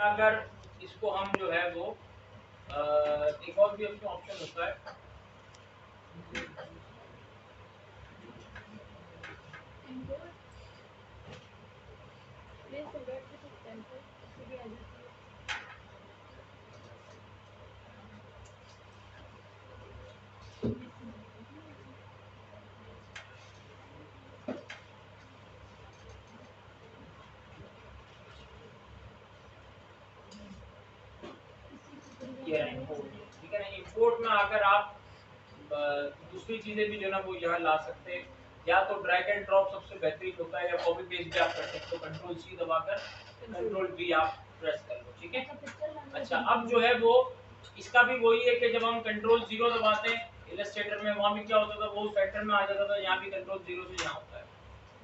अगर इसको हम जो है वो एक और भी उसमें ऑप्शन होता है, ठीक है ना। इंपोर्ट में अगर आप दूसरी चीजें भी जो ना वो यहाँ ला सकते हैं, या तो ड्रैग एंड ड्रॉप सबसे बेहतरीन होता है, या कॉपी पेस्ट भी आप कर सकते हो, कंट्रोल सी दबाकर कंट्रोल वी आप प्रेस कर लो, ठीक है। अच्छा, अब जो है वो इसका भी वही है कि जब हम कंट्रोल 0 दबाते हैं इलस्ट्रेटर में, वहां भी क्या होता था, वो सेंटर में आ जाता था, यहाँ भी कंट्रोल 0 से यहाँ होता है।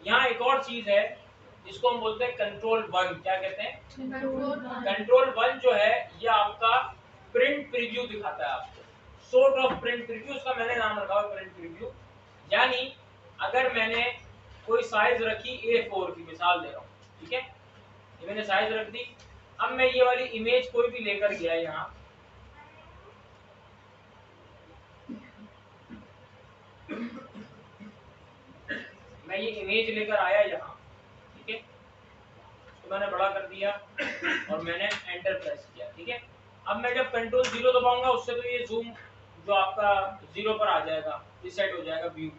यहाँ एक और चीज है जिसको हम बोलते हैं कंट्रोल 1। क्या कहते हैं? कंट्रोल 1 जो है ये आपका प्रिंट प्रीव्यू दिखाता है आपको, सॉर्ट ऑफ प्रिंट प्रीव्यू, उसका मैंने नाम रखा है प्रिंट प्रीव्यू। यानी अगर मैंने कोई साइज रखी A4 की, मिसाल दे रहा हूँ, ठीक है, ये मैंने साइज रख दी। अब मैं ये वाली इमेज कोई भी लेकर गया यहाँ, मैं ये इमेज लेकर आया यहाँ, ठीक है, तो मैंने बड़ा कर दिया और मैंने एंटर प्रेस किया, ठीक है। अब मैं जब कंट्रोल 0 दबाऊंगा उससे तो ये जूम जो आपका 0 पर आ जाएगा, रिसेट हो जाएगा व्यू,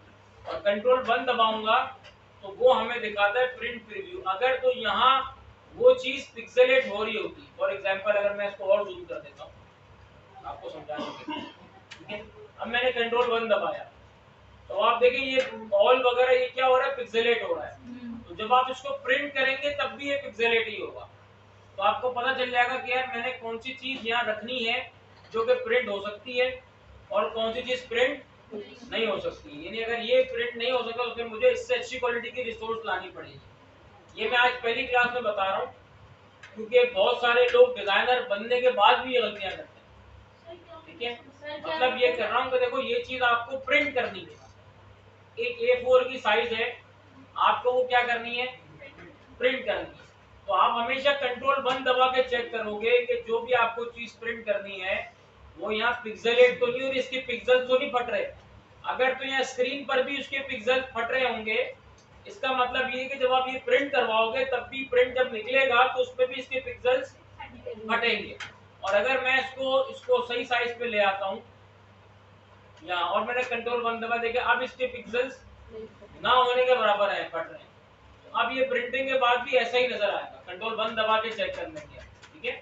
और कंट्रोल 1 दबाऊंगा तो वो हमें दिखाता है प्रिंट प्रीव्यू। अगर तो यहाँ वो चीज पिक्सेलेट हो रही होती, फॉर एग्जांपल अगर मैं इसको और जूम कर देता हूँ आपको समझाने के लिए, ठीक है। अब मैंने कंट्रोल 1 दबाया तो आप देखिए ये ऑल वगैरह ये क्या हो रहा है, पिक्सेलेट हो रहा है। तो जब आप इसको प्रिंट करेंगे तब भी ये पिक्सेलेट ही होगा। तो आपको पता चल जाएगा कि यार मैंने कौन सी चीज यहाँ रखनी है जो कि प्रिंट हो सकती है और कौन सी चीज प्रिंट नहीं हो सकती। यानी अगर ये प्रिंट नहीं हो सकता तो फिर मुझे इससे अच्छी क्वालिटी की रिसोर्स लानी पड़ेगी। ये मैं आज पहली क्लास में बता रहा हूँ, क्योंकि बहुत सारे लोग डिजाइनर बनने के बाद भी ये गलतियां करते हैं, ठीक है। मतलब ये कर रहा हूँ कि देखो ये चीज आपको प्रिंट करनी है, एक A4 की साइज है, आपको वो क्या करनी है, प्रिंट करनी है। तो आप हमेशा कंट्रोल 1 दबा के चेक करोगे कि जो भी आपको चीज प्रिंट करनी है वो यहाँ पिक्सेलेट तो नहीं हो रही, इसके पिक्सल तो नहीं फट रहे। अगर तो यहाँ स्क्रीन पर भी उसके पिक्सल फट रहे होंगे, इसका मतलब ये है कि जब आप ये प्रिंट करवाओगे तब भी प्रिंट जब निकलेगा तो उसमें भी इसके पिक्सल्स फटेंगे। और अगर मैं इसको सही साइज पे ले आता हूँ यहाँ और मैंने कंट्रोल 1 दबा, देखा अब इसके पिक्सल्स ना होने के बराबर है, फट रहे हैं। तो अब ये प्रिंटिंग के बाद भी ऐसा ही नजर आएगा, कंट्रोल 1 दबा के चेक करने के, ठीक है।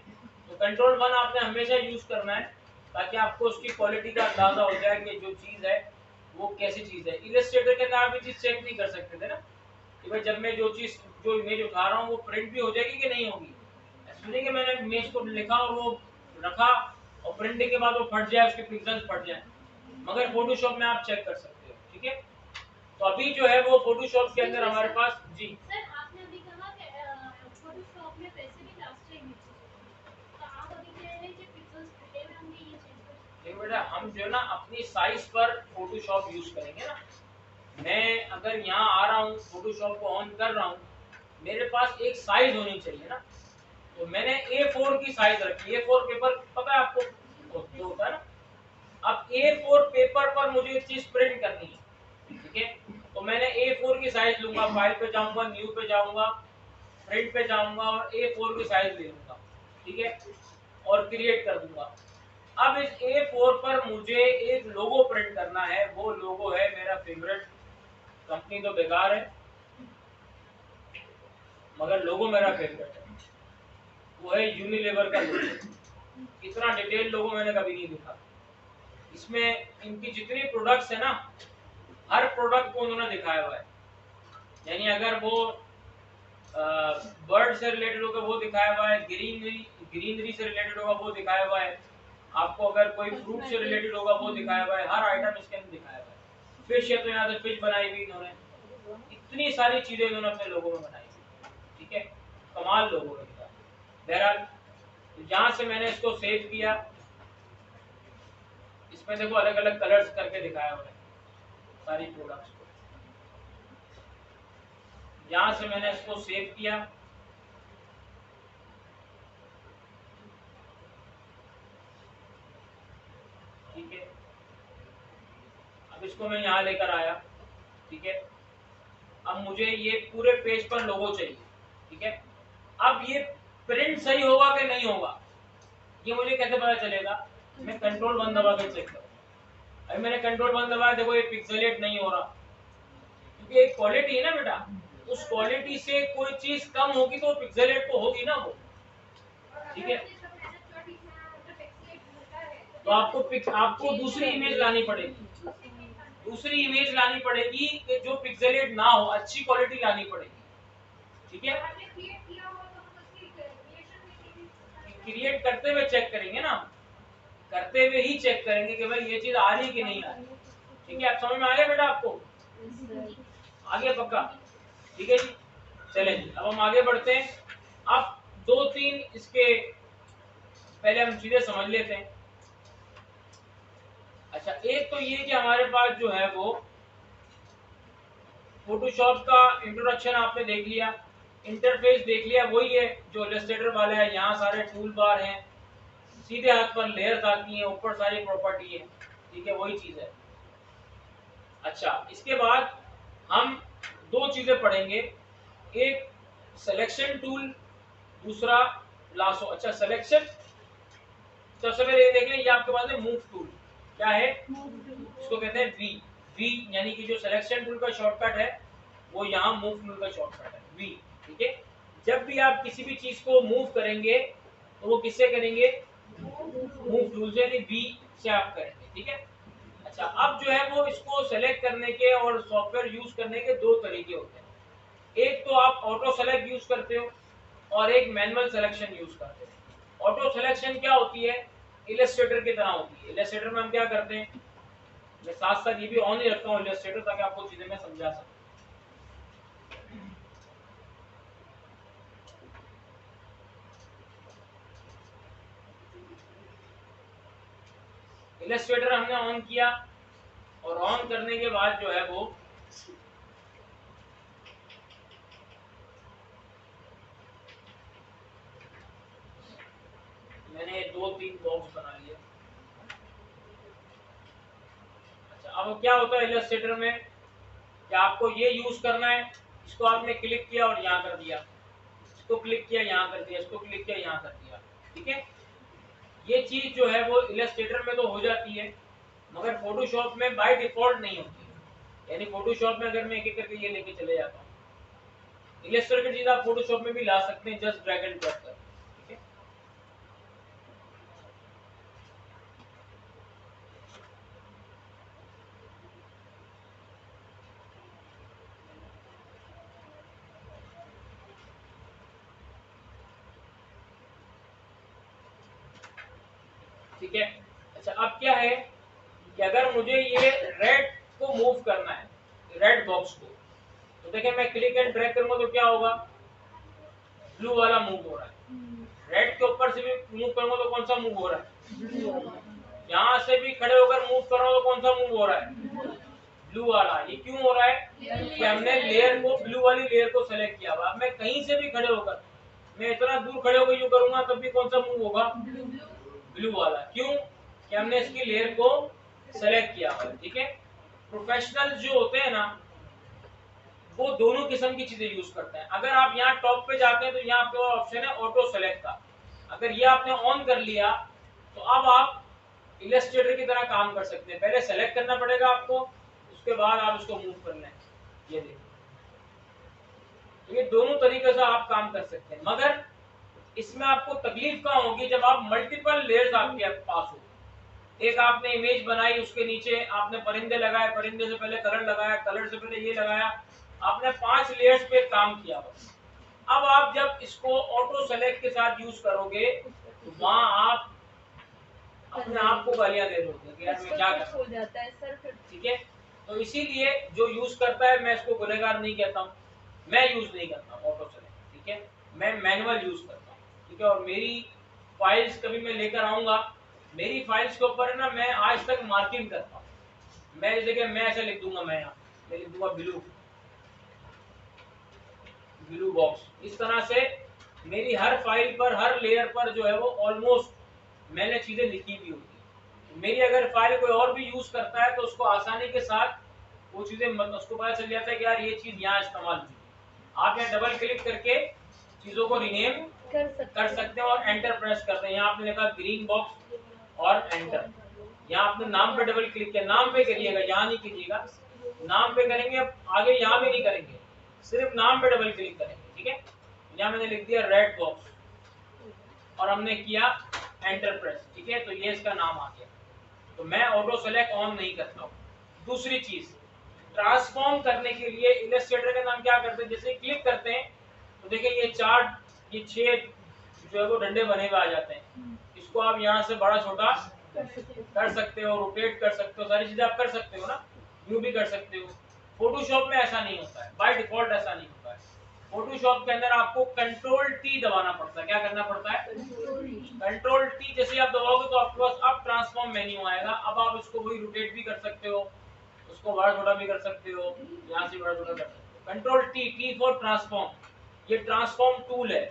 तो कंट्रोल 1 आपने हमेशा यूज करना है ताकि आपको उसकी क्वालिटी का अंदाजा हो जाए कि जो चीज है वो कैसी चीज है। इलस्ट्रेटर के अंदर आप ये चीज चेक नहीं कर सकते थे ना कि भाई जब मैं जो इमेज उठा रहा हूँ वो प्रिंट भी हो जाएगी कि नहीं होगी। ऐसा नहीं कि मैंने इमेज को लिखा और वो रखा और प्रिंटिंग के बाद वो फट जाए, उसके पिक्सल्स फट जाए, मगर फोटोशॉप में आप चेक कर सकते हो, ठीक है। तो अभी जो है वो फोटोशॉप के अंदर हमारे पास जी सर आपने अभी कहा कि फोटोशॉप में वैसे भी रास्टर इमेजेस होते हैं, तो आप अभी कह रहे हैं कि पिक्सेल्स फटे हुए होंगे, ये चेक कर सकते हैं। देखो बेटा, हम जो है ना अपनी साइज पर फोटोशॉप यूज करेंगे ना। मैं अगर यहाँ आ रहा हूँ फोटोशॉप को ऑन कर रहा हूँ, मेरे पास एक साइज होनी चाहिए ना। तो मैंने A4 की साइज रखी, A4 पेपर पता है आपको जो होता है ना। अब A4 पेपर पर मुझे एक चीज प्रिंट करनी है, ठीक है। तो मैंने A4 की साइज लूंगा, फाइल पे जाऊंगा, न्यू पे जाऊंगा, प्रिंट पे जाऊंगा और A4 की साइज ले लूंगा, ठीक है, और क्रिएट कर दूंगा। अब इस A4 पर मुझे एक लोगो प्रिंट करना है, वो लोगो है मेरा फेवरेट, कंपनी तो बेकार है मगर लोगो मेरा फेवरेट है, वो है यूनिलीवर का लोगो। इतना डिटेल लोगो मैंने कभी नहीं देखा। इसमें इनकी जितनी प्रोडक्ट्स है ना, हर प्रोडक्ट को उन्होंने दिखाया हुआ है। यानी अगर वो बर्ड से रिलेटेड होगा वो दिखाया हुआ है, ग्रीनरी से रिलेटेड होगा वो दिखाया हुआ है, आपको अगर कोई फ्रूट से रिलेटेड होगा वो दिखाया हुआ है, हर आइटम इसके अंदर दिखाया हुआ है। फिश है तो यहाँ से फिश बनाई हुई इन्होंने, इतनी सारी चीजें इन्होंने अपने लोगों में बनाई हुई, ठीक है, कमाल लोगों ने। बहरहाल जहाँ से मैंने इसको सेव किया, इसमें देखो अलग अलग कलर्स करके दिखाया हुआ है सारी प्रोडक्ट्स को। यहाँ से मैंने इसको सेव किया, ठीक है। अब इसको मैं यहाँ लेकर आया, ठीक है। अब मुझे ये पूरे पेज पर लोगो चाहिए, ठीक है। अब ये प्रिंट सही होगा कि नहीं होगा ये मुझे कैसे पता चलेगा? मैं कंट्रोल 1 दबा के चेक करूँ। अभी मैंने कंट्रोल 1 दबाया, देखो ये पिक्सेलेट नहीं हो रहा, क्योंकि एक क्वालिटी है ना बेटा, उस क्वालिटी से कोई चीज कम होगी तो पिक्सेलेट तो होगी ना वो, ठीक है। तो आपको दूसरी इमेज लानी पड़ेगी, दूसरी इमेज लानी पड़ेगी कि जो पिक्सेलेट ना हो, अच्छी क्वालिटी लानी पड़ेगी, ठीक है। क्रिएट करते हुए चेक करेंगे ना, करते हुए ही चेक करेंगे कि भाई ये चीज आ रही कि नहीं आ रही, ठीक है। आप समझ में आ गया बेटा आपको? आ गया पक्का? ठीक है जी, चले जी, अब हम आगे बढ़ते हैं। अब 2-3 इसके पहले हम चीजें समझ लेते हैं। अच्छा, एक तो ये कि हमारे पास जो है वो फोटोशॉप का इंट्रोडक्शन आपने देख लिया, इंटरफेस देख लिया, वही है जो इलस्ट्रेटर वाला है। यहाँ सारे टूल बार हैं, सीधे हाथ पर लेयर्स आती हैं, ऊपर सारी प्रॉपर्टी है, ठीक है, वही चीज है। अच्छा, इसके बाद हम 2 चीजें पढ़ेंगे, एक सिलेक्शन टूल, दूसरा लासो। अच्छा, सिलेक्शन सबसे पहले ये देखें, ये आपके पास है मूव टूल। क्या है? इसको कहते हैं वी। वी यानी कि जो सिलेक्शन टूल का शॉर्टकट है वो यहाँ मूव टूल का शॉर्टकट है वी, ठीक है। जब भी आप किसी भी चीज को मूव करेंगे तो वो किससे करेंगे? मूव टूल से, यानी वी से आप करेंगे, ठीक है। अच्छा, अब जो है वो इसको सेलेक्ट करने के और सॉफ्टवेयर यूज करने के 2 तरीके होते हैं। एक तो आप ऑटो सेलेक्ट यूज करते हो और एक मैनुअल सिलेक्शन यूज करते हो। ऑटो सिलेक्शन क्या होती है? इलस्ट्रेटर की तरह होती है। इलस्ट्रेटर में हम क्या करते हैं, मैं साथ साथ ये भी ऑन ही रखता हूँ इलस्ट्रेटर, ताकि आपको चीजें मैं समझा सकूं। इलस्ट्रेटर हमने ऑन किया और ऑन करने के बाद जो है वो मैंने 2-3 बॉक्स बना लिए। अच्छा, अब क्या होता है इलस्ट्रेटर में कि आपको ये यूज करना है, इसको आपने क्लिक किया और यहाँ कर दिया, इसको क्लिक किया यहाँ कर दिया, इसको क्लिक किया यहाँ कर दिया, ठीक है। ये चीज जो है वो इलस्ट्रेटर में तो हो जाती है, मगर फोटोशॉप में बाय डिफॉल्ट नहीं होती है। यानी फोटोशॉप में अगर मैं एक एक करके ये लेके चले जाता हूँ, इलस्ट्रेटर की चीज आप फोटोशॉप में भी ला सकते हैं, जस्ट ड्रैग एंड ड्रॉप कर, ठीक है। ठीक है। अच्छा, अब क्या है कि अगर मुझे ये रेड को मूव करना है, रेड बॉक्स को, तो देखिए मैं क्लिक एंड ड्रैग करूंगा तो क्या होगा? ब्लू वाला मूव हो रहा है। रेड के ऊपर से भी मूव करूंगा तो कौन सा मूव हो रहा है? यहाँ से भी खड़े होकर मूव कर रहा हूँ तो कौन सा मूव हो रहा है? ब्लू वाला। ये क्यों हो रहा है? कि हमने लेयर को, ब्लू वाली लेयर को सेलेक्ट किया हुआ। अब मैं कहीं से भी खड़े होकर, मैं इतना दूर खड़े होकर यूं करूंगा तब भी कौन सा मूव होगा? ब्लू वाला। क्यों? कि हमने इसकी लेयर को सेलेक्ट किया हुआ है, ठीक है। प्रोफेशनल जो होते हैं ना, वो दोनों किस्म की चीजें यूज करते हैं। अगर आप यहाँ टॉप पे जाते हैं तो यहाँ आपके पास ऑप्शन है ऑटो सेलेक्ट का। अगर ये आपने ऑन कर लिया तो अब आप इलस्ट्रेटर की तरह काम कर सकते हैं। पहले सेलेक्ट करना पड़ेगा आपको, उसके बाद आप इसको मूव कर लें। ये देखिए, तो ये दोनों तरीके से आप काम कर सकते हैं, मगर इसमें आपको तकलीफ कहाँ होगी? जब आप मल्टीपल लेयर्स आपके पास हो। एक आपने इमेज बनाई, उसके नीचे आपने परिंदे लगाए, परिंदे से पहले कलर लगाया, कलर से पहले ये लगाया, आपने 5 लेयर्स पे काम किया। अब आप जब इसको ऑटो सेलेक्ट के साथ यूज करोगे तो वहां आप अपने आप को गालियां दे दोगे कि यार मैं क्या कर, हो जाता है सर, ठीक है। तो इसीलिए जो यूज करता है, मैं इसको गुनहगार नहीं कहता हूँ, मैं यूज नहीं करता ऑटो सेलेक्ट, ठीक है। मैं मैनुअल यूज करता हूँ, ठीक है। और मेरी फाइल्स कभी मैं लेकर आऊंगा, मेरी फाइल्स के ऊपर ना मैं आज तक मार्किंग करता हूँ। मैं इस जगह मैं ऐसे लिख दूंगा, मैं यहाँ मैं लिख दूंगा ब्लू, ब्लू बॉक्स। इस तरह से मेरी हर फाइल पर, हर लेयर पर जो है वो ऑलमोस्ट मैंने चीजें लिखी भी होती है। मेरी अगर फाइल कोई और भी यूज करता है तो उसको आसानी के साथ वो चीजें उसको पता चल जाता है कि यार ये चीज यहाँ इस्तेमाल हुई। आप यहाँ डबल क्लिक करके चीजों को रिनेम कर सकते हैं और एंटर प्रेस करते हैं। यहाँ आपने लिखा ग्रीन बॉक्स और एंटर। यहाँ आपने नाम पे डबल क्लिक किया, नाम पे करिएगा, यहाँ नहीं कीजिएगा। नाम पे करेंगे, अब आगे यहाँ भी नहीं करेंगे, सिर्फ नाम पे डबल क्लिक करेंगे। ठीक है, यहाँ मैंने लिख दिया रेड बॉक्स और हमने किया एंटर प्रेस। ठीक है, तो ये इसका नाम आ गया। तो मैं ऑटो सेलेक्ट ऑन नहीं करता हूँ। दूसरी चीज, ट्रांसफॉर्म करने के लिए इलस्ट्रेटर का नाम क्या करते हैं, जैसे क्लिक करते हैं तो देखिए ये 6 जो है वो डंडे बने हुए आ जाते हैं। इसको आप यहाँ से बड़ा छोटा कर सकते हो, रोटेट कर सकते हो, सारी चीजें आप कर सकते हो ना, यूं भी कर सकते हो। फोटोशॉप में ऐसा नहीं होता है, बाय डिफॉल्ट ऐसा नहीं होता है। फोटोशॉप के अंदर आपको कंट्रोल टी दबाना पड़ता है। क्या करना पड़ता है? Control T. जैसे आप दबाओगे तो आपके पास अब ट्रांसफॉर्म मेन्यू आएगा। अब आप इसको वही रोटेट भी कर सकते हो, उसको बड़ा छोटा भी कर सकते हो, यहाँ से बड़ा छोटा कर सकते हो। Control T, T for transform, ये ट्रांसफॉर्म टूल है,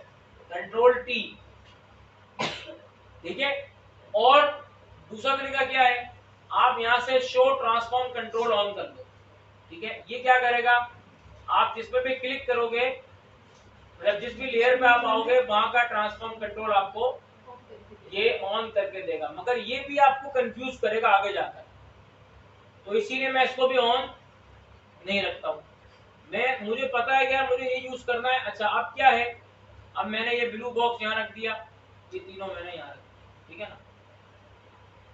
कंट्रोल टी। ठीक है, और दूसरा तरीका क्या है, आप यहाँ से शो ट्रांसफॉर्म कंट्रोल ऑन कर दो। ठीक है, ये क्या करेगा, आप जिस पे भी क्लिक करोगे, मतलब जिस भी लेयर पे आप आओगे वहां का ट्रांसफॉर्म कंट्रोल आपको ये ऑन करके देगा, मगर ये भी आपको कंफ्यूज करेगा आगे जाकर। तो इसीलिए मैं इसको भी ऑन नहीं रखता हूँ। मुझे पता है कि यार मुझे ये यूज करना है। अच्छा, अब क्या है, अब मैंने ये ब्लू बॉक्स यहाँ रख दिया, ये तीनों मैंने यहाँ रख दिया। ठीक है ना,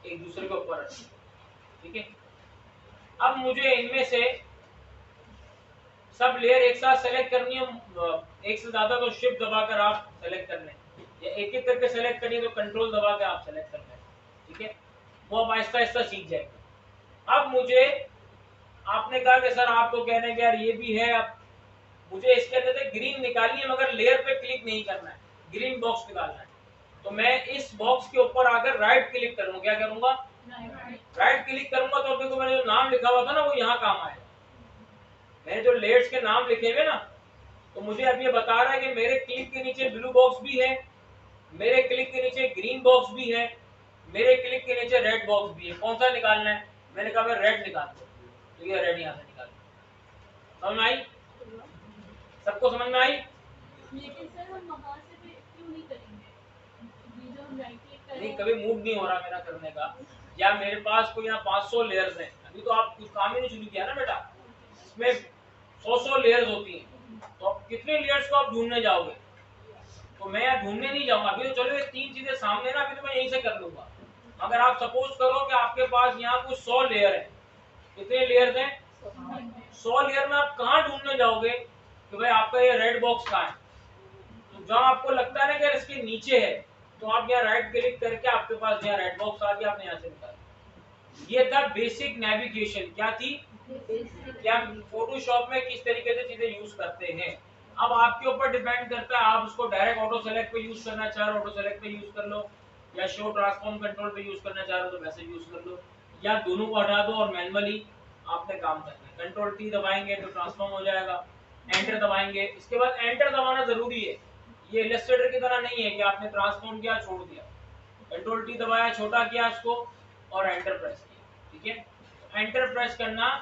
एक दूसरे के ऊपर रख दिया। ठीक है, अब मुझे इनमें से सब लेयर एक साथ सेलेक्ट करनी है। एक से ज्यादा तो शिफ्ट दबाकर आप सेलेक्ट कर लें, या एक एक करके सेलेक्ट करनी है तो कंट्रोल दबा के आप सेलेक्ट कर लें। ठीक है, वो अब आहिस्ता आहिस्ता सीख जाएगा। अब मुझे, आपने कहा कि सर आप तो कह रहे हैं कि यार ये भी है, अब मुझे इसके अंदर से ग्रीन निकालनी है मगर लेयर पे क्लिक नहीं करना है, ग्रीन बॉक्स निकालना है। तो मैं इस बॉक्स के ऊपर आकर राइट क्लिक करूंगा। क्या करूंगा? राइट क्लिक करूंगा तो देखो मैंने जो नाम लिखा हुआ था ना वो यहाँ काम आएगा। मैंने जो लेयर्स के नाम लिखे हुए ना, तो मुझे अब ये बता रहा है कि मेरे क्लिक के नीचे ब्लू बॉक्स भी है, मेरे क्लिक के नीचे ग्रीन बॉक्स भी है, मेरे क्लिक के नीचे रेड बॉक्स भी है। कौन सा निकालना है? मैंने कहा मैं रेड निकाल दूं, तो ये रेड यहाँ से निकाल। समझ में आई? सबको समझ में आई? लेकिन सर हम वहां से भी क्यों नहीं करेंगे, ये जो हम राइट क्लिक कर रहे नहीं, हैं कभी मूड नहीं हो रहा मेरा करने का, या मेरे पास कोई यहाँ 500 लेयर्स हैं। अभी तो आप कुछ काम ही नहीं शुरू किया ना बेटा, इसमें 100 लेयर्स होती हैं, तो आप कितने लेयर्स को आप ढूंढने जाओगे? तो मैं यहाँ ढूंढने नहीं जाऊंगा। अभी तो चलो ये 3 चीजें सामने ना, अभी तो मैं यहीं से कर लूंगा। अगर आप सपोज करो कि आपके पास यहाँ कुछ 100 लेयर है, कितने लेयर्स हैं? 100 लेयर में आप कहाँ ढूंढने जाओगे कि भाई आपका ये रेड बॉक्स कहाँ है? तो जहाँ आपको लगता है ना कि इसके नीचे है, तो आप यहाँ राइट क्लिक करके आपके पास यहाँ रेड बॉक्स आ गया, आपने यहाँ से निकाला। ये था बेसिक नेविगेशन। क्या थी? क्या फोटोशॉप में किस तरीके से चीजें यूज करते हैं। अब आपके ऊपर डिपेंड करता है, आप उसको डायरेक्ट ऑटो सेलेक्ट पे यूज करना चाह रहे हो, ऑटो सेलेक्ट पे यूज कर लो, या शो ट्रांसफॉर्म कंट्रोल पे यूज करना चाह रहे हो तो वैसे यूज कर लो, या दोनों को हटा दो और मैनुअली आपने काम करना है। कंट्रोल टी दबाएंगे तो ट्रांसफॉर्म हो जाएगा, एंटर दबाएंगे। इसके बाद एंटर दबाना जरूरी है, ये इलस्ट्रेटर की तरह नहीं है कि आपने ट्रांसफॉर्म किया छोड़ दिया। कंट्रोल टी दबाया, छोटा किया इसको और एंटर प्रेस किया। ठीक है, एंटर प्रेस करना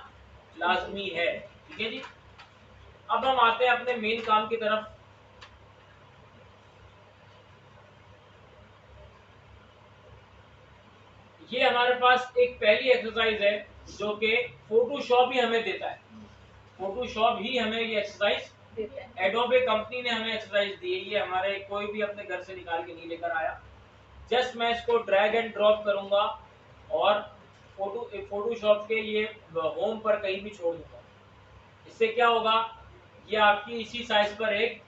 लाजमी है। ठीक है जी, अब हम आते हैं अपने मेन काम की तरफ। ये हमारे पास एक पहली एक्सरसाइज है जो कि फोटोशॉप ही हमें देता है। फोटोशॉप ही हमें ये एक्सरसाइज, एडोबे कंपनी ने हमें एक्सरसाइज दी है। ये हमारे कोई भी अपने घर से निकाल के नहीं लेकर आया। जस्ट मैं इसको ड्रैग एंड ड्रॉप करूंगा और फोटोशॉप के ये होम पर कहीं भी छोड़ दूंगा। इससे क्या होगा, ये आपकी इसी साइज पर एक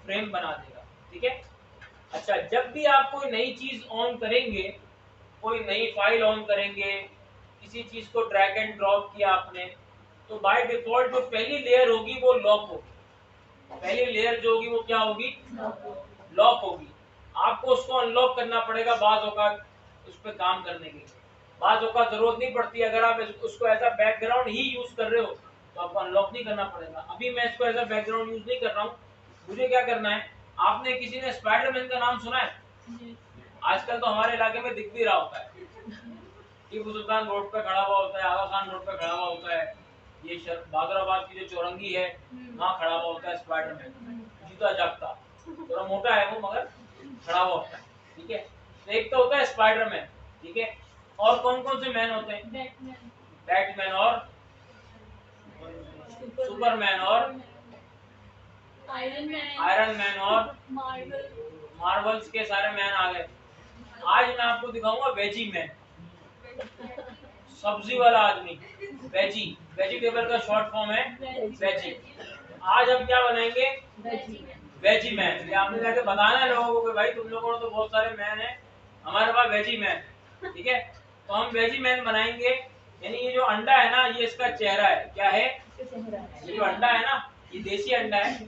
फ्रेम बना देगा। ठीक है, अच्छा, जब भी आप कोई नई चीज ऑन करेंगे, कोई नई फाइल ऑन करेंगे, किसी चीज को ड्रैग एंड ड्रॉप किया आपने, तो बाय डिफॉल्ट जो पहली लेयर होगी वो लॉक होगी। पहली लेयर जो होगी वो क्या होगी? लॉक होगी। आपको उसको अनलॉक करना पड़ेगा बाज औकात उस पर काम करने के लिए। बाज औकात जरूरत नहीं पड़ती, अगर आप उसको एज अ बैकग्राउंड ही यूज कर रहे हो तो आपको अनलॉक नहीं करना पड़ेगा। अभी मैं इसको एज अ बैकग्राउंड यूज नहीं कर रहा हूँ। मुझे क्या करना है, आपने किसी ने स्पाइडरमैन का नाम सुना है? आजकल तो हमारे इलाके में दिख भी रहा होता है। टीपू सुल्तान रोड पे खड़ा हुआ होता है, आगा खान रोड पे खड़ा हुआ होता है, ये बादराबाद की जो चौरंगी है वहाँ खड़ा हुआ होता है स्पाइडरमैन, जीता जागता, थोड़ा मोटा है वो मगर खड़ा हुआ होता है, ठीक है। तो एक तो होता है स्पाइडरमैन, ठीक है। और कौन कौन से मैन होते हैं? बैटमैन, बैटमैन और सुपरमैन और आयरन मैन और मार्वल्स के सारे मैन आ गए। आज मैं आपको दिखाऊंगा वेजी मैन, सब्जी वाला आदमी, वेजी, वेजिटेबल का शॉर्ट फॉर्म है वेजी। आज हम क्या बनाएंगे? Veggie man. ये आपने जाके बताना है लोगों को कि भाई तुम लोगों को तो बहुत सारे मैन है, हमारे पास वेजी मैन, ठीक है। तो हम वेजी मैन बनाएंगे। यानी ये जो अंडा है ना, ये इसका चेहरा है। क्या है? ये जो अंडा है ना, ये देसी अंडा है,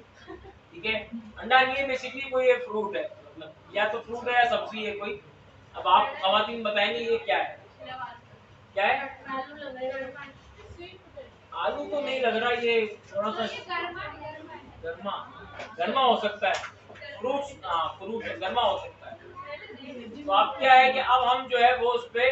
ठीक है। अंडा नहीं है, बेसिकली कोई ये फ्रूट है, मतलब या तो फ्रूट है या सब्जी है कोई। अब आप खवातीन बताएंगे ये क्या है? क्या है? आलू तो नहीं लग रहा, ये थोड़ा सा गर्मा, गर्मा हो सकता है। फ्रूट्स, हाँ फ्रूट गर्मा हो सकता है। तो अब क्या है कि अब हम जो है वो उस पे,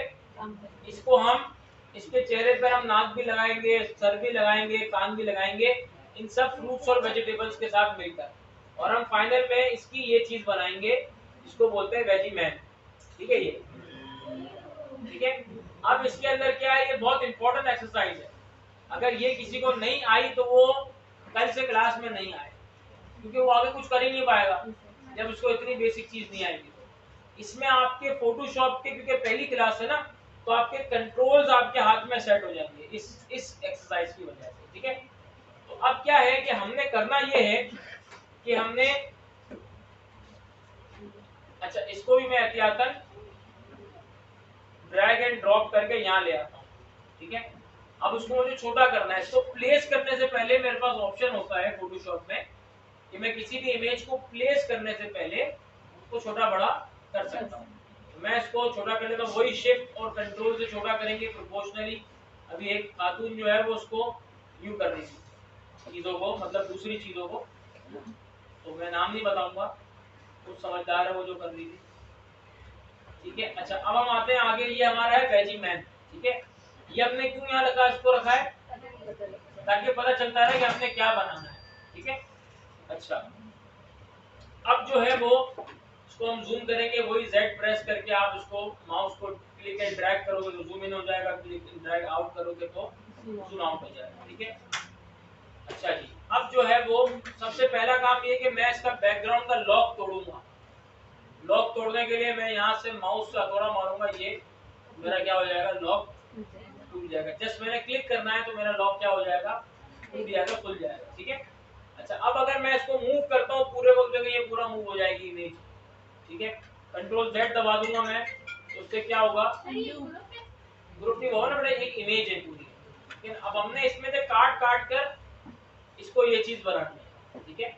इसको हम, इसके चेहरे पर हम नाक भी लगाएंगे, सर भी लगाएंगे, कान भी लगाएंगे, इन सब फ्रूट्स और वेजिटेबल्स के साथ मिलकर, और हम फाइनल में इसकी ये चीज बनाएंगे जिसको बोलते हैं वेजी मैन, ठीक है। ये ठीक है। अब इसके अंदर क्या है, ये बहुत इंपॉर्टेंट एक्सरसाइज है। अगर ये किसी को नहीं आई तो वो कल से क्लास में नहीं आए, क्योंकि वो आगे कुछ कर ही नहीं पाएगा जब उसको इतनी बेसिक चीज नहीं आएगी। तो इसमें आपके फोटोशॉप के, क्योंकि पहली क्लास है ना, तो आपके कंट्रोल्स आपके हाथ में सेट हो जाएंगे इस एक्सरसाइज की वजह से, ठीक है। तो अब क्या है कि हमने करना ये है कि हमने, अच्छा इसको भी मैं एहतियातन ड्रैग एंड ड्रॉप करके यहाँ ले आता हूँ, ठीक है। अब उसको मुझे छोटा करना है। इसको प्लेस करने से पहले मेरे पास ऑप्शन होता है फोटोशॉप में कि मैं किसी भी इमेज को प्लेस करने से पहले उसको छोटा बड़ा कर सकता हूँ। तो मैं इसको छोटा कर लेता हूँ, वही शिफ्ट और कंट्रोल से छोटा करेंगे प्रोपोर्शनली। अभी एक खातून जो है वो उसको यूं कर रही थी चीजों को, मतलब दूसरी चीजों को, तो मैं नाम नहीं बताऊंगा, कुछ समझदार है वो जो कर रही थी, ठीक है। अच्छा अब हम आते हैं आगे, ये हमारा है वेजी मैन, ठीक है। ये हमने क्यों यहाँ लगा, इसको रखा है ताकि पता चलता रहे कि हमने क्या बनाना है, ठीक है। अच्छा अब जो है वो, इसको हम जूम करेंगे, वही Z प्रेस करके आप उसको माउस को क्लिक एंड ड्रैग करोगे तो जूम इन हो जाएगा, क्लिक एंड ड्रैग आउट करोगे तो जूम आउट हो जाएगा, ठीक है। अच्छा जी, अब जो है वो सबसे पहला काम ये कि मैं इसका बैकग्राउंड का लॉक तोड़ूंगा। लॉक तोड़ने के लिए मैं यहाँ से माउस का हथौड़ा मारूंगा, ये मेरा क्या हो जाएगा, लॉक टूट जाएगा। जस्ट मैंने क्लिक करना है तो मेरा लॉक क्या हो जाएगा, टूट जाएगा, खुल जाएगा, ठीक है। अच्छा अब अगर मैं इसको मूव करता हूँ पूरे वक्त जगह, ये पूरा मूव हो जाएगी इमेज, ठीक है। कंट्रोल Z दबा दूंगा मैं, तो उससे क्या होगा, ग्रुप नहीं होगा ना बेटा, एक इमेज है पूरी। लेकिन अब हमने इसमें से काट काट कर इसको ये चीज बनानी है, ठीक है।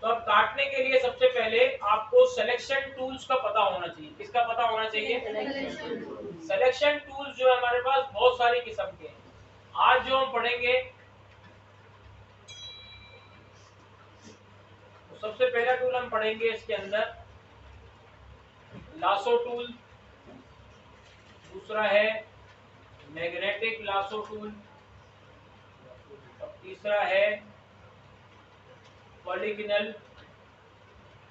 तो अब काटने के लिए सबसे पहले आपको सिलेक्शन टूल्स का पता होना चाहिए। किसका पता होना चाहिए? सिलेक्शन टूल्स जो है हमारे पास बहुत सारी किस्म के हैं। आज जो हम पढ़ेंगे, तो सबसे पहला टूल हम पढ़ेंगे इसके अंदर लासो टूल, दूसरा है मैग्नेटिक लासो टूल, और तीसरा है पॉलीगिनल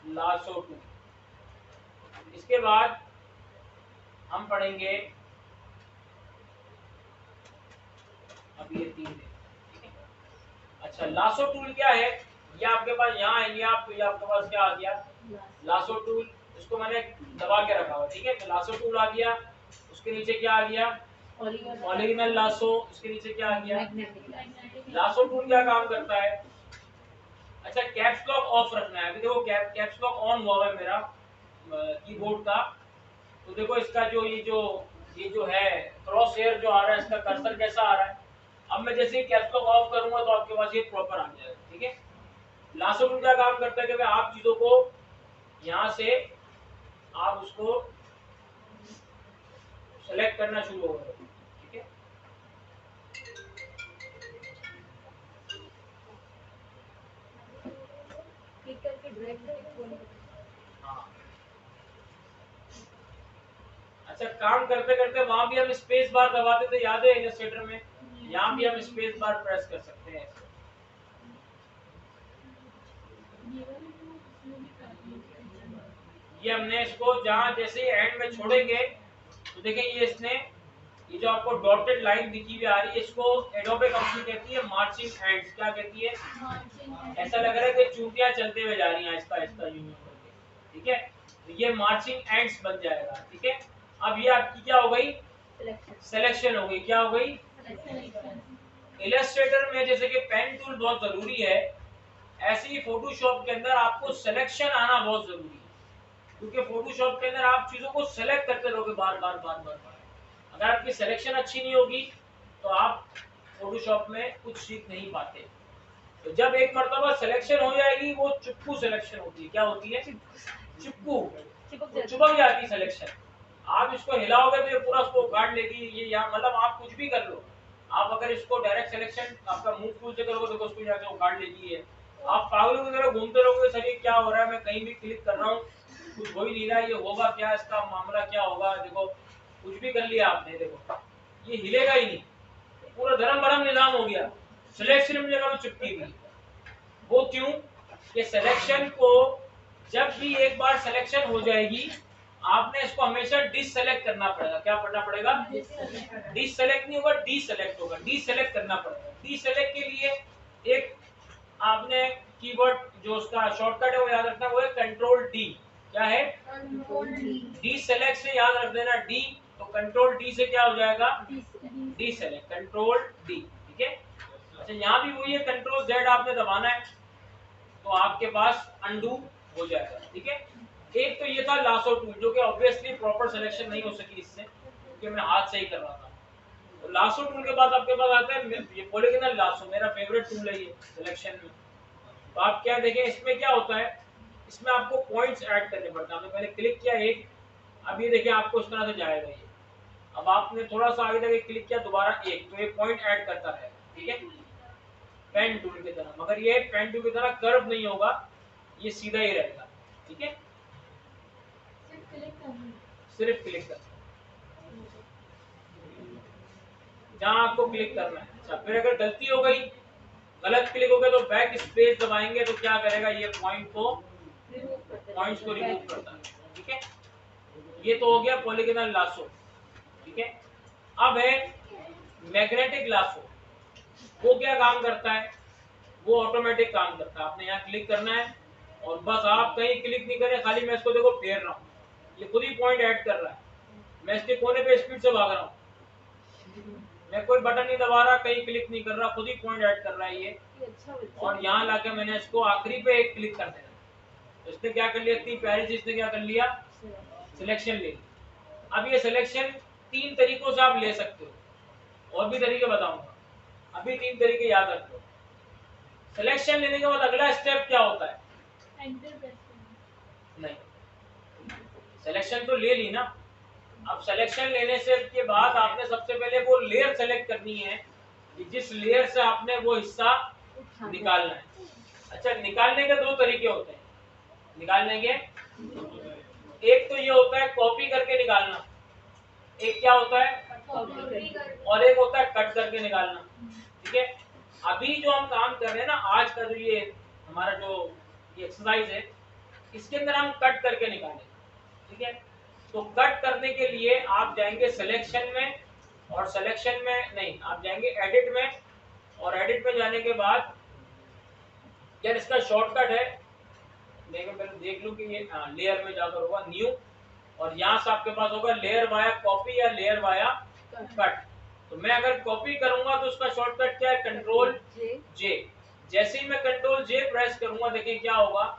लासो टूल। इसके बाद हम पढ़ेंगे, अब ये तीन है, ठीक है। अच्छा लासो टूल क्या है, ये आपके पास यहाँ आएंगे आप, तो ये आपके पास क्या आ गया, लासो टूल। इसको मैंने दबा के रखा हुआ, ठीक है। तो लासो टूल आ गया, उसके नीचे क्या आ गया, पॉलीगोनल लासो, उसके नीचे क्या आ गया, लासो टूल क्या काम करता है। अच्छा कैप्स लॉक ऑफ रखना है। अभी देखो कैप्स लॉक ऑन हुआ है मेरा कीबोर्ड का, तो देखो इसका जो ये जो है क्रॉस हेयर जो आ रहा है, इसका कर्सर कैसा आ रहा है। अब मैं जैसे ही कैप्स लॉक ऑफ करूंगा तो आपके पास ये प्रॉपर आ जाएगा, ठीक है। लासो टूल क्या काम करता है कि आप चीजों को यहाँ से आप उसको सेलेक्ट करना शुरू हो गए, ठीक है। क्लिक करके ड्रैग करके खोल। हाँ अच्छा, काम करते करते वहां भी हम स्पेस बार दबाते थे, याद है इलस्ट्रेटर में? यहाँ भी हम स्पेस बार प्रेस कर सकते हैं ऐसे। ये हमने इसको जहाँ जैसे एंड में छोड़ेंगे तो देखिए ये इसने ये जो आपको डॉटेड लाइन दिखी हुई आ रही है, इसको एडोबे कंपनी कहती है मार्चिंग एंड्स। क्या कहती है? ऐसा लग रहा है कि चूंटियां चलते हुए जा रही हैं आहिस्ता आहिस्ता यूं करके, ठीक है? तो ये मार्चिंग एंड्स बन जाएगा, ठीक है? अब ये आपकी क्या हो गई? सिलेक्शन हो गई। क्या हो गई? इलस्ट्रेटर में जैसे कि पेन टूल बहुत जरूरी है, ऐसे ही फोटोशॉप के अंदर आपको सिलेक्शन आना बहुत जरूरी है, क्योंकि फोटोशॉप के अंदर आप चीजों को सेलेक्ट करते रहोगे बार बार बार बार बार। अगर आपकी सिलेक्शन अच्छी नहीं होगी तो आप फोटोशॉप में कुछ सीख नहीं पाते। तो जब एक मर्तबा सिलेक्शन हो जाएगी, वो चिपकू सिलेक्शन होती है। क्या होती है? चिपकू, चिपक जाती है सिलेक्शन। आप इसको हिलाओगे तो ये पूरा उसको उखाड़ लेगी। ये यहाँ मतलब आप कुछ भी कर लो, आप अगर इसको डायरेक्ट सिलेक्शन आपका मूव टूल से करोगे तो उसको जाके उखाड़ लेगी है। आप पागलों की तरह घूमते रहोगे, सर ये क्या हो रहा है, मैं कहीं भी क्लिक कर रहा हूँ कुछ हो ही नहीं रहा, ये होगा क्या, इसका मामला क्या होगा? देखो कुछ भी कर लिया आपने, देखो ये हिलेगा ही नहीं, पूरा धर्म भरम निजाम हो गया, सिलेक्शन में जगह चिपकी हुई। वो क्यों? कि सिलेक्शन को जब भी एक बार सिलेक्शन हो जाएगी, आपने इसको हमेशा डिससेलेक्ट करना पड़ेगा। क्या करना पड़ेगा? डिससेलेक्ट नहीं होगा, डीसेलेक्ट होगा। डीसेलेक्ट करना पड़ेगा। डीसेलेक्ट के लिए एक आपने कीवर्ड जो उसका शॉर्टकट है वो याद रखना, वो है कंट्रोल डी। क्या है? डी सेलेक्ट से याद रख देना डी, तो कंट्रोल डी से क्या हो जाएगा? डी सेलेक्ट, कंट्रोल डी, ठीक है? अच्छा, यहाँ भी वही है, कंट्रोल जेड आपने दबाना है तो आपके पास अनडू हो जाएगा, ठीक है? एक तो ये था लासो टूल, जो कि ऑब्वियसली प्रॉपर सिलेक्शन नहीं हो सकी इससे, क्योंकि मैं हाथ से ही कर रहा था। तो लासो टूल के बाद आपके पास आता है ये पॉलीगोनल लासो, मेरा फेवरेट टूल है ये सिलेक्शन में। तो आप क्या देखें, इसमें क्या होता है, इसमें आपको पॉइंट्स ऐड करने पड़ते हैं। आपने पहले क्लिक किया एक, अब ये देखिए आपको इस तरह से जाएगा ये। अब आपने थोड़ा सा आगे जाके क्लिक किया दोबारा एक, तो ये पॉइंट ऐड करता रहेगा, ठीक है? पेन टूल की तरह, मगर ये पेन टूल की तरह कर्व नहीं होगा, ये सीधा ही रहेगा, ठीक है? सिर्फ क्लिक करना, जहाँ आपको क्लिक करना है। अच्छा, फिर अगर गलती हो गई, गलत क्लिक हो गया तो बैक स्पेस दबाएंगे तो क्या करेगा, ये पॉइंट्स को रिमूव करता है, ठीक है? ये तो हो गया पॉलीगोनल लासो, ठीक है? अब है मैग्नेटिक लासो। वो क्या काम करता है? वो ऑटोमेटिक काम करता है। आपने यहाँ क्लिक करना है और बस आप कहीं क्लिक नहीं करें, खाली मैं इसको देखो फेर रहा हूँ, ये खुद ही पॉइंट ऐड कर रहा है। मैं इसके कोने पे स्पीड से भाग रहा हूँ, मैं कोई बटन नहीं दबा रहा, कहीं क्लिक नहीं कर रहा, खुद ही पॉइंट ऐड कर रहा है ये। और यहाँ लाके मैंने इसको आखिरी पे एक क्लिक कर देना, तो इसने क्या कर लिया, इतनी प्यारी चीज ने क्या कर लिया, सिलेक्शन ले ली। अब ये सिलेक्शन 3 तरीकों से आप ले सकते हो, और भी तरीके बताऊंगा, अभी 3 तरीके याद रख लो। सिलेक्शन लेने के बाद अगला स्टेप क्या होता है? नहीं, सिलेक्शन तो ले ली ना, अब सिलेक्शन लेने से के बाद आपने सबसे पहले वो लेयर सेलेक्ट करनी है कि जिस लेयर से आपने वो हिस्सा निकालना है। अच्छा, निकालने के 2 तरीके होते हैं निकालने के। एक तो ये होता है कॉपी करके निकालना, एक क्या होता है, और एक होता है कट करके निकालना, ठीक है? अभी जो हम काम कर रहे हैं ना, आज का जो ये हमारा जो ये एक्सरसाइज है, इसके अंदर हम कट करके निकालेंगे, ठीक है? तो कट करने के लिए आप जाएंगे सिलेक्शन में, और सिलेक्शन में नहीं, आप जाएंगे एडिट में, और एडिट में जाने के बाद यार इसका शॉर्टकट है, देखो पहले देख लो कि ये लेयर में जाकर होगा न्यू, और यहाँ से आपके पास होगा लेयर वाया कॉपी या लेयर वाया कट। तो मैं अगर कॉपी करूंगा तो उसका शॉर्टकट क्या है, कंट्रोल जे। जैसे ही मैं कंट्रोल जे प्रेस करूंगा, देखिए क्या होगा,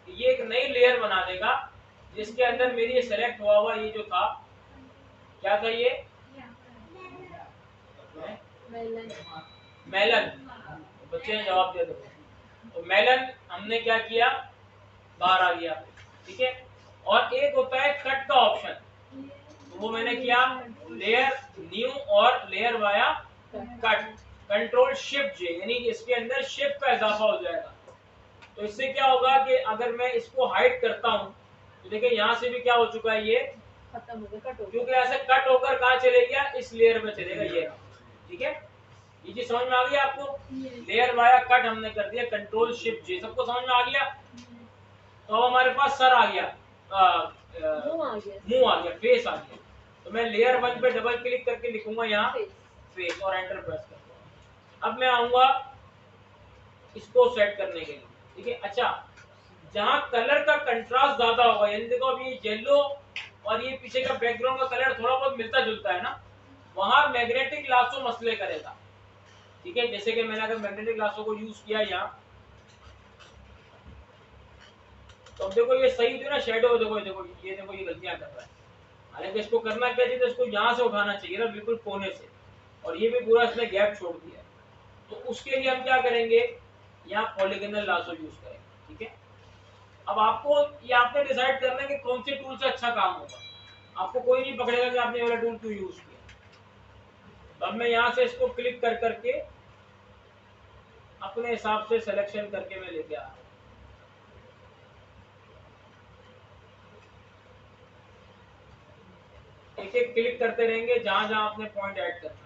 ये एक नई लेयर बना देगा जिसके अंदर मेरी ये सेलेक्ट हुआ हुआ ये जो था, क्या था ये, मेलन। बच्चे ने जवाब दे दो। तो मेलन हमने क्या किया, बाहर आ गया, ठीक है? और एक होता है कट का ऑप्शन, तो वो मैंने किया लेयर न्यू और layer via cut, control shift J, यानी कि इसके अंदर शिफ्ट का इजाफा हो जाएगा। तो इससे क्या होगा कि अगर मैं इसको हाइड करता हूं तो देखिए यहाँ से भी क्या हो चुका है, ये खत्म हो गया, कट हो गया। क्योंकि ऐसे कट होकर कहाँ चले गया, इस लेयर में चलेगा ये। ठीक है, ये चीज समझ में आ गई आपको? लेयर वाया कट हमने कर दिया, कंट्रोल शिफ्ट जे। सबको समझ में आ गया? तो अब हमारे पास सर आ गया, मुंह आ गया, फेस आ गया। तो मैं लेयर 1 पे डबल क्लिक करके लिखूंगा यहाँ फेस और एंटर प्रेस करूंगा। अब मैं आऊंगा इसको सेट करने के लिए। ठीक है, अच्छा, जहाँ कलर का कंट्रास्ट ज्यादा होगा, यानी देखो अभी येलो और ये पीछे का बैकग्राउंड का कलर थोड़ा बहुत मिलता जुलता है ना, वहां मैग्नेटिक लासो मसले करेगा। ठीक है, जैसे कि मैंने अगर मैग्नेटिक लासो को यूज किया यहाँ, तो अब देखो ये सही थी ना, शेडो देखो देखो ये देखो ये गलतियां कर रहा है। हालांकि इसको करना क्या चाहिए, तो इसको यहाँ से उठाना चाहिए ना, बिल्कुल कोने से, और ये भी पूरा इसने गैप छोड़ दिया है। तो उसके लिए हम क्या करेंगे, यहाँ पॉलीगोनल लासो यूज करेंगे। ठीक है, अब आपको ये आपने डिसाइड करना है कि कौन से टूल से अच्छा काम होगा। आपको कोई नहीं पकड़ेगा कि आपने ये वाला टूल क्यों यूज किया। तो अब मैं यहाँ से इसको क्लिक कर करके अपने हिसाब से सिलेक्शन करके मैं लेके आ रहा हूँ। एक एक क्लिक करते रहेंगे जहां जहां आपने पॉइंट ऐड करना है।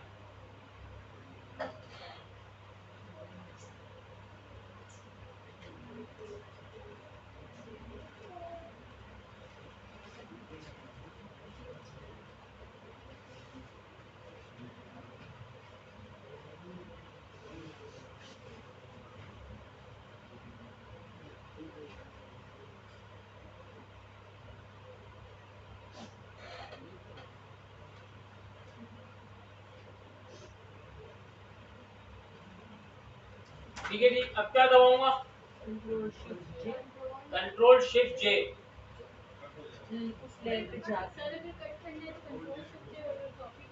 ठीक है जी, अब क्या दबाऊंगा, कंट्रोल शिफ्ट जे। उस लेयर पे जाके सर अगर कट करना है तो कंट्रोल शिफ्ट जे और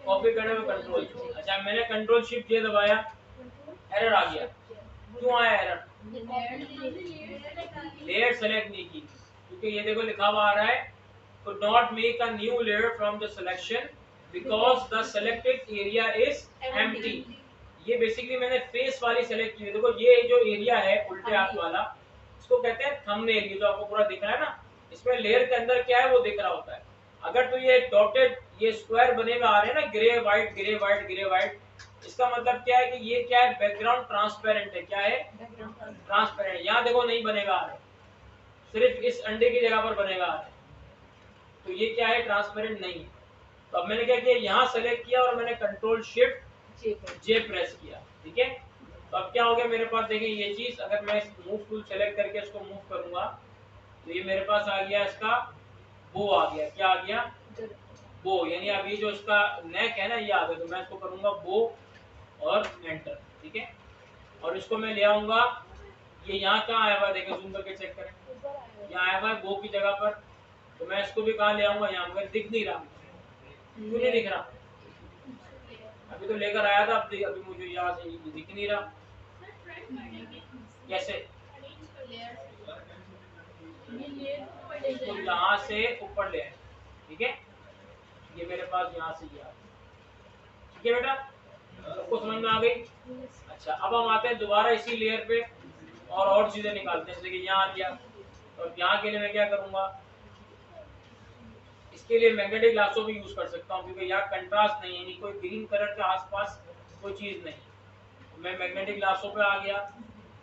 कॉपी करने में कंट्रोल। अच्छा, मैंने कंट्रोल शिफ्ट जे दबाया, एरर आ गया। क्यों आया एरर? लेयर सेलेक्ट नहीं की, क्योंकि ये देखो लिखा हुआ आ रहा है, could not make a new layer from the selection because the selected area is empty। ये बेसिकली मैंने फेस वाली सेलेक्ट की है। देखो ये जो एरिया है उल्टे हाथ वाला, इसको कहते हैं थंबनेल। ये जो आपको पूरा दिख रहा है ना, इसमें लेयर के अंदर क्या है वो दिख रहा होता है। अगर तो ये डॉटेड ये स्क्वायर बने हुए आ रहे हैं ना, grey white grey white grey white, इसका मतलब क्या है कि ये क्या है, बैकग्राउंड ट्रांसपेरेंट है। क्या है? ट्रांसपेरेंट। यहाँ देखो नहीं बनेगा आ रहा है, सिर्फ इस अंडे की जगह पर बनेगा आ रहा है, तो ये क्या है, ट्रांसपेरेंट नहीं है। तो अब मैंने क्या किया, यहाँ सेलेक्ट किया और मैंने कंट्रोल शिफ्ट जे प्रेस किया। ठीक है, तो अब क्या हो गया मेरे पास, देखिए ये चीज, अगर मैं मूव टूल सेलेक्ट करके इसको मूव करूंगा तो ये मेरे पास आ गया, इसका बो आ गया। क्या आ गया? बो, यानी अब ये जो इसका नेक है ना ये आ गया। तो मैं इसको करूंगा बो और एंटर। ठीक है, और इसको मैं ले आऊंगा, ये यहाँ कहाँ आया हुआ है, देखिए जूम करके चेक करें, यहाँ आया हुआ है बो की जगह पर। तो मैं इसको भी कहाँ ले आऊंगा, यहाँ, मगर दिख नहीं रहा। क्यों नहीं दिख रहा? अभी तो लेकर आया था, अभी मुझे यहाँ से दिख नहीं रहा। कैसे? तो यहाँ से ऊपर ले आए। ठीक है, ये मेरे पास यहाँ से ये आ गया। ठीक है बेटा, सबको समझ में आ गई? अच्छा, अब हम आते हैं दोबारा इसी लेयर पे और चीजें निकालते हैं। जैसे कि यहाँ आ गया, और यहाँ के लिए मैं क्या करूंगा, इसके लिए मैग्नेटिक लासो भी यूज कर सकता हूँ, क्योंकि यहाँ कंट्रास्ट नहीं है, कोई ग्रीन कलर के आसपास कोई चीज नहीं। मैं मैग्नेटिक लासो पे आ गया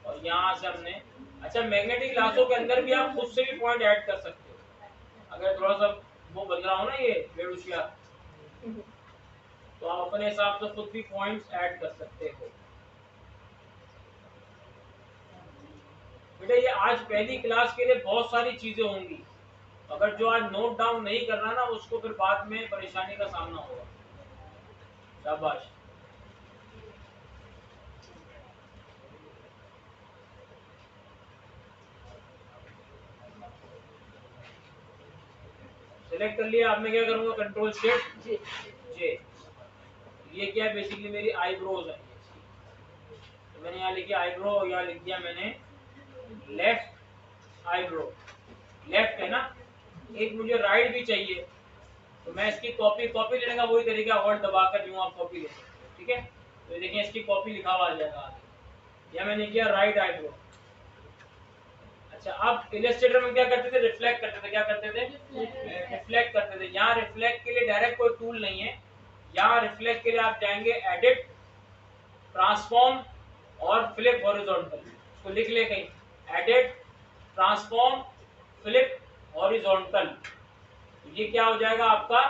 और यहाँ से हमने, अच्छा मैग्नेटिक लासो के अंदर भी आप खुद से भी पॉइंट ऐड कर सकते हो। अगर थोड़ा सा वो बन रहा हो ना ये बेडूशिया, तो आप अपने हिसाब से खुद भी पॉइंट्स ऐड कर सकते हो। बेटा ये आज पहली क्लास के लिए बहुत सारी चीजें होंगी, अगर जो आज नोट डाउन नहीं करना ना उसको फिर बाद में परेशानी का सामना होगा। शाबाश। सिलेक्ट कर लिया, अब मैं क्या करूंगा, कंट्रोल शिफ्ट जे। ये क्या है, बेसिकली मेरी आईब्रोज है। तो मैंने यहाँ लिखी आईब्रो, यहाँ लिख दिया मैंने लेफ्ट आईब्रो। लेफ्ट है ना, एक मुझे राइट भी चाहिए, तो मैं इसकी कॉपी लेने का वही तरीका, ऑल्ट दबाकर यूं आप कॉपी ले सकते हो। ठीक है, तो देखिए इसकी कॉपी लिखा हुआ आ जाएगा आगे। या मैंने किया राइट आईब्रो। अच्छा, अब इलस्ट्रेटर में क्या करते थे, रिफ्लेक्ट करते थे, क्या करते थे, Reflect. रिफ्लेक्ट करते थे। यहाँ रिफ्लेक्ट के लिए डायरेक्ट कोई टूल नहीं है, यहाँ रिफ्लेक्ट के लिए आप जाएंगे एडिट, ट्रांसफॉर्म और फ्लिप हॉरिजॉन्टल। इसको लिख ले कहीं, एडिट, ट्रांसफॉर्म, फ्लिप हॉरिजॉन्टल। ये क्या हो जाएगा आपका,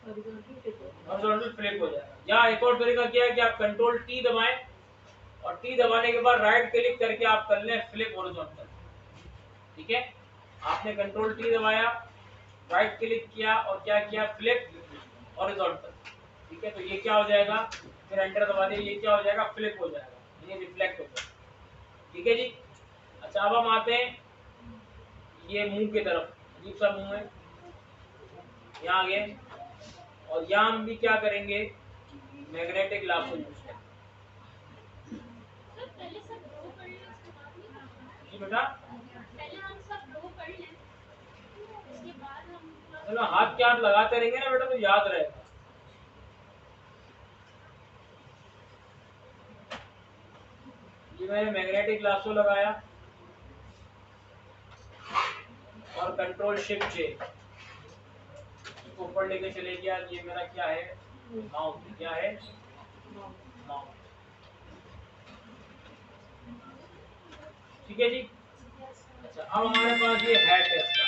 हॉरिजॉन्टल फ्लिप हो जाएगा। यहाँ एक और तरीका क्या है कि आप कंट्रोल टी दबाएं और टी दबाने के बाद राइट क्लिक करके आप कर लें फ्लिप हॉरिजॉन्टल। ठीक है, आपने कंट्रोल टी दबाया, राइट क्लिक किया और क्या किया, फ्लिप हॉरिजॉन्टल। ठीक है, तो ये क्या हो जाएगा, फिर एंटर दबा दिए, ये क्या हो जाएगा, फ्लिप हो जाएगा, ये रिफ्लेक्ट हो जाएगा। ठीक है जी। अच्छा, अब हम आते हैं ये मुंह की तरफ, अजीब सा मुंह है, यहाँ आ गए और यहाँ हम भी क्या करेंगे, मैग्नेटिक लासो यूज करेंगे। सर पहले सब ड्रॉ कर लें, उसके बाद नहीं करना। जी बेटा, पहले हम सब ड्रॉ कर लें, उसके बाद हम चलो हाथ के हाथ लगाते रहेंगे ना बेटा तो याद रहेगा। ये मैंने मैग्नेटिक लासो लगाया और कंट्रोल शिफ्ट जे इसको ऊपर लेके चले गया। ये मेरा क्या है, माउथ, क्या है, माउथ। ठीक है जी। अच्छा, अब हमारे पास ये है टेस्ट का।